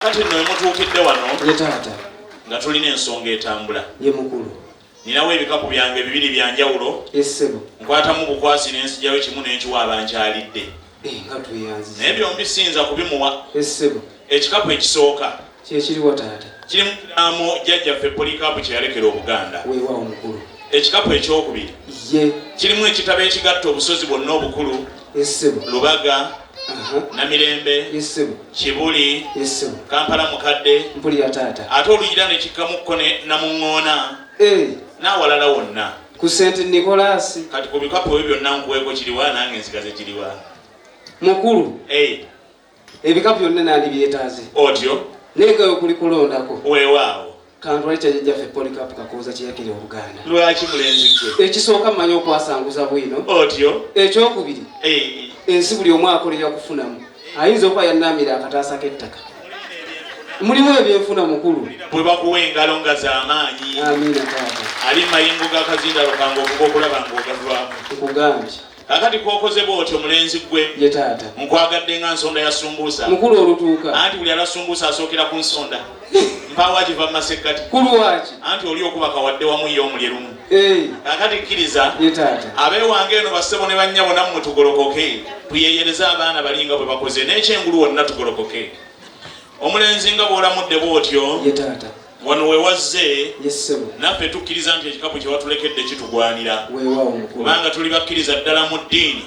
Kati nno emutuukidde wano ye taata nga tulina ensonga etambula. ye mukulu Ninawo ebikapu byange bibiri bya njawulo. essebo Nkwatamu bukwasi n'ensijayo kimu n'enkiwa abankyalidde. nga tweyanziza Naye byombi siyinza kubimuwa. essebo Ekikapu ekisooka kyekiriwo taata kirimu kiraamo jjajjaffe Polycarp kye yalekera Obuganda. weewaawo mukulu Ekikapu ekyokubiri ye kirimu ekitabo ekigatta obusozi bwonna obukulu essebo Lubaga, Namirembe, essebo Kibuli, essebo Kampala Mukadde, mpulira taata ate oluyira ne kikkamukko ne Namuŋŋoona n'awalala wonna. ku St. Nicholas Kati ku bikapu ebyo byonna nkuweeko kiriwa nange nsigaze kiriwa. mukulu ebikapu byonna nandibyetaaze Otyo nengayo kuli kulondako weewaawo. kantwale kyajjaffe Polycarp Kakooza kye yakira Obuganda. Lwaki mulenzi gwe? Ekisooka mmanyi okwasanguza bwino. Otyo Ekyokubiri ensi buli omu akolera kufunamu ayinza okuba yannaamira akataasa k'ettaka. Mulimu ebyenfuna mukulu bwe bakuwa engalo nga z'amaanyi. amiina taata Ali mayingo g'akazindalo kange okuba okulaba ng'ogavaamu. tukugambye Kakati kwokoze bw'otyo mulenzi gwe ye taata nkwagadde nga nsonda ya sumbuusa. mukulu olutuuka Anti buli ala sumbuusa asookera ku nsonda. Mpaawa giva mu masekkati. kuluwaki Anti oli okuba kawadde wamu ye omulye lumu. Kakati kkiriza ye taata abeewange eno bassebo ne bannyabo nammwe tugolokoke tuyeyereze abaana balinga bwe bakoze n'ekyengulu wonna tugolokoke. Omulenzi nga bw'olamudde bw'otyo ye taata wano we wazze ye ssebo naffe tukkiriza nti ekikapu kye watulekedde kitugwanira weewaawo mukulu kubanga tuli bakkiriza ddala mu ddiini.